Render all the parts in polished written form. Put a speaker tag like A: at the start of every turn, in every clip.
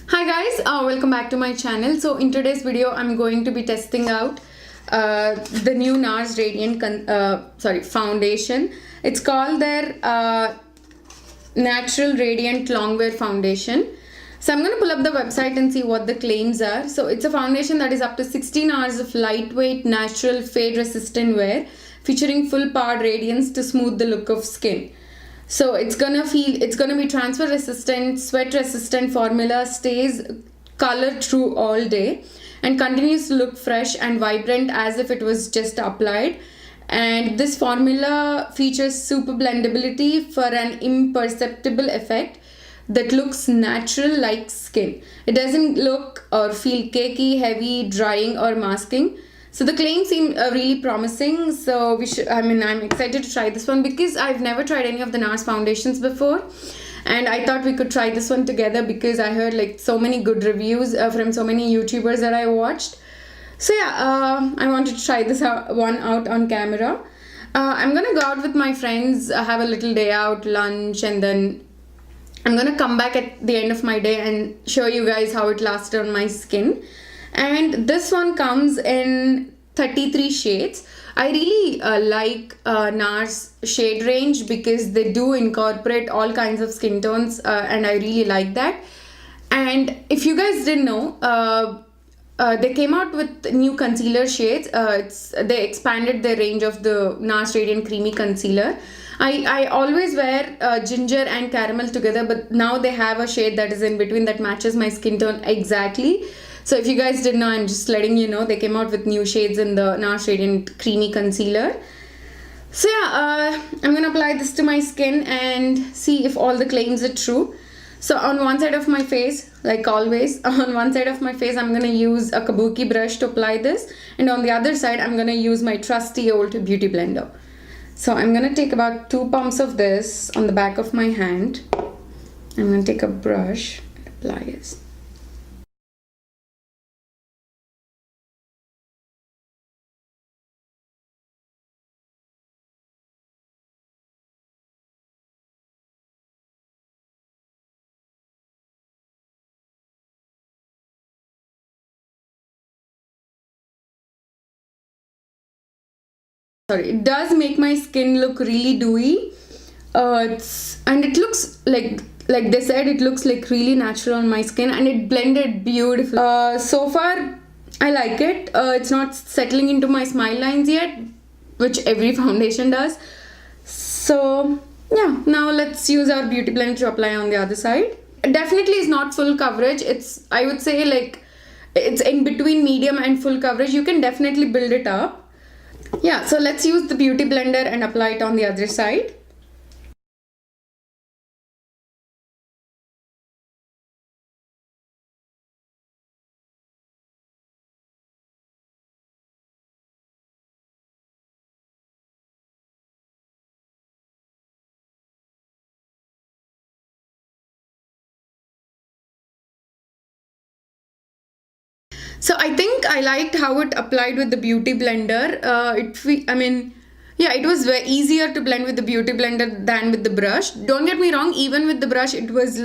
A: Hi guys, welcome back to my channel. So in today's video I'm going to be testing out the new Nars Radiant foundation. It's called their Natural Radiant Longwear foundation. So I'm going to pull up the website and see what the claims are. So it's a foundation that is up to 16 hours of lightweight, natural, fade resistant wear, featuring full powered radiance to smooth the look of skin. So it's gonna be transfer resistant, sweat resistant formula, stays color true all day and continues to look fresh and vibrant as if it was just applied. And this formula features super blendability for an imperceptible effect that looks natural like skin. It doesn't look or feel cakey, heavy, drying or masking. So the claims seem really promising. So I'm excited to try this one because I've never tried any of the Nars foundations before. And I thought we could try this one together because I heard like so many good reviews from so many YouTubers that I watched. So yeah, I wanted to try this one out on camera. I'm gonna go out with my friends, have a little day out, lunch, and then I'm gonna come back at the end of my day and show you guys how it lasted on my skin. And this one comes in 33 shades. I really like Nars shade range because they do incorporate all kinds of skin tones and I really like that. And if you guys didn't know, they came out with new concealer shades. They expanded their range of the Nars Radiant Creamy Concealer. I always wear ginger and caramel together, but now they have a shade that is in between that matches my skin tone exactly. So if you guys didn't know, I'm just letting you know they came out with new shades in the Nars Radiant Creamy Concealer. So yeah, I'm gonna apply this to my skin and see if all the claims are true. So on one side of my face, like always, on one side of my face, I'm gonna use a kabuki brush to apply this. And on the other side, I'm gonna use my trusty old beauty blender. So I'm gonna take about 2 pumps of this on the back of my hand. I'm gonna take a brush and apply it. Sorry, it does make my skin look really dewy. It looks like they said, it looks like really natural on my skin and it blended beautifully. So far I like it. It's not settling into my smile lines yet, which every foundation does. So yeah, now let's use our beauty blender to apply on the other side. It definitely is not full coverage. I would say like it's in between medium and full coverage. You can definitely build it up. Yeah, so let's use the beauty blender and apply it on the other side. So I think I liked how it applied with the beauty blender. It was way easier to blend with the beauty blender than with the brush. Don't get me wrong, even with the brush it was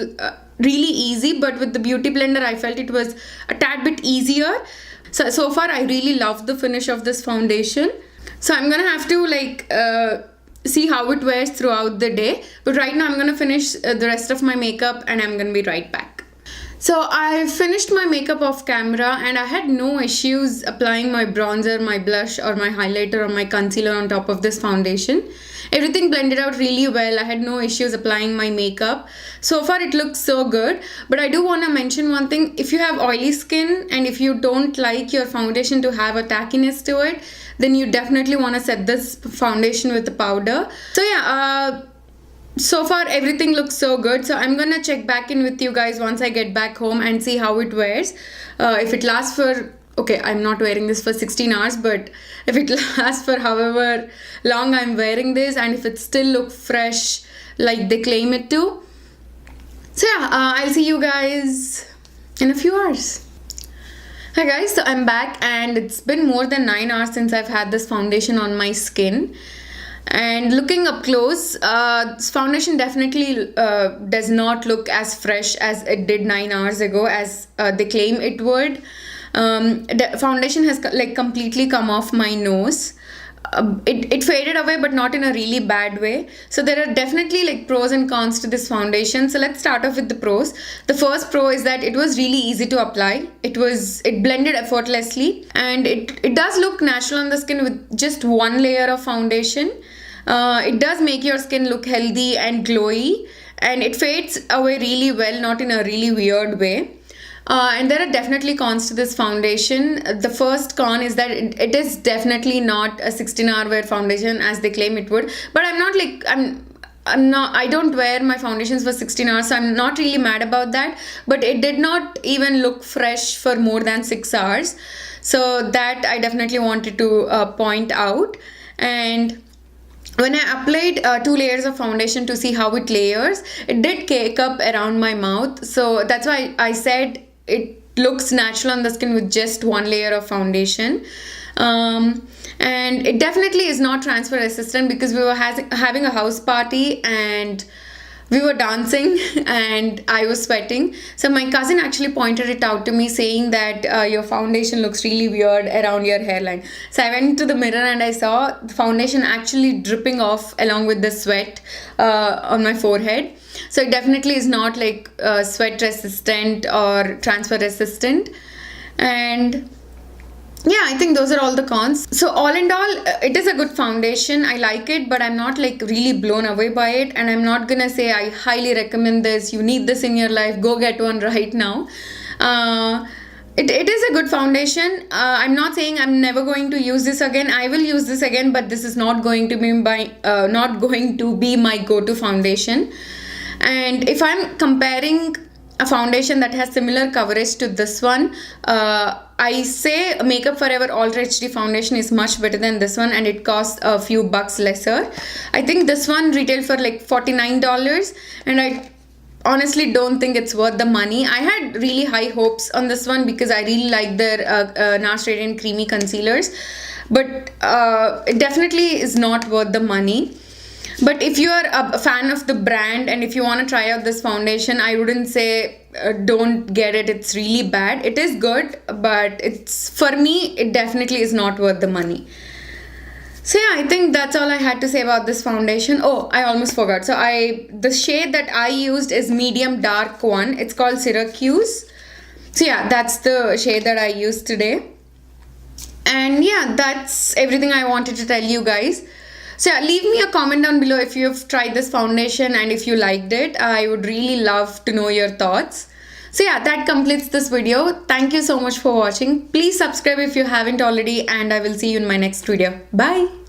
A: really easy, but with the beauty blender I felt it was a tad bit easier. So far I really love the finish of this foundation. So I'm gonna have to see how it wears throughout the day. But right now I'm gonna finish the rest of my makeup and I'm gonna be right back. So I finished my makeup off camera and I had no issues applying my bronzer, my blush or my highlighter or my concealer on top of this foundation. Everything blended out really well. I had no issues applying my makeup. So far it looks so good. But I do want to mention one thing. If you have oily skin and if you don't like your foundation to have a tackiness to it, then you definitely want to set this foundation with the powder. So yeah, so far everything looks so good. So I'm gonna check back in with you guys once I get back home and see how it wears. If it lasts for, okay, I'm not wearing this for 16 hours, but if it lasts for however long I'm wearing this and if it still looks fresh like they claim it to. So yeah, I'll see you guys in a few hours. Hi guys, so I'm back and it's been more than 9 hours since I've had this foundation on my skin. And looking up close, this foundation definitely does not look as fresh as it did 9 hours ago as they claim it would. The foundation has like completely come off my nose. It faded away, but not in a really bad way. So there are definitely like pros and cons to this foundation. So let's start off with the pros. The first pro is that it was really easy to apply. It blended effortlessly, and it does look natural on the skin with just one layer of foundation. It does make your skin look healthy and glowy, and it fades away really well, not in a really weird way. And there are definitely cons to this foundation. The first con is that it is definitely not a 16-hour wear foundation as they claim it would. But I don't wear my foundations for 16 hours, so I'm not really mad about that. But it did not even look fresh for more than 6 hours. So that I definitely wanted to point out. And when I applied 2 layers of foundation to see how it layers, it did cake up around my mouth. So that's why I said it looks natural on the skin with just 1 layer of foundation. And it definitely is not transfer resistant because we were having a house party and we were dancing and I was sweating. So my cousin actually pointed it out to me, saying that your foundation looks really weird around your hairline. So I went to the mirror and I saw the foundation actually dripping off along with the sweat on my forehead. So it definitely is not like sweat resistant or transfer resistant. And yeah, I think those are all the cons. So all in all, it is a good foundation. I like it, but I'm not like really blown away by it. And I'm not gonna say I highly recommend this. You need this in your life. Go get one right now. It is a good foundation. I'm not saying I'm never going to use this again. I will use this again, but this is not going to be my go-to foundation. And if I'm comparing a foundation that has similar coverage to this one, I say Makeup Forever Ultra HD foundation is much better than this one, and it costs a few bucks lesser. I think this one retailed for like $49, and I honestly don't think it's worth the money. I had really high hopes on this one because I really like their Nars Radiant Creamy Concealers, but it definitely is not worth the money. But if you are a fan of the brand and if you want to try out this foundation, I wouldn't say don't get it. It's really bad. It is good, but for me, it definitely is not worth the money. So yeah, I think that's all I had to say about this foundation. Oh, I almost forgot. So the shade that I used is medium dark one. It's called Syracuse. So yeah, that's the shade that I used today. And yeah, that's everything I wanted to tell you guys. So yeah, leave me a comment down below if you've tried this foundation and if you liked it. I would really love to know your thoughts. So yeah, that completes this video. Thank you so much for watching. Please subscribe if you haven't already, and I will see you in my next video. Bye.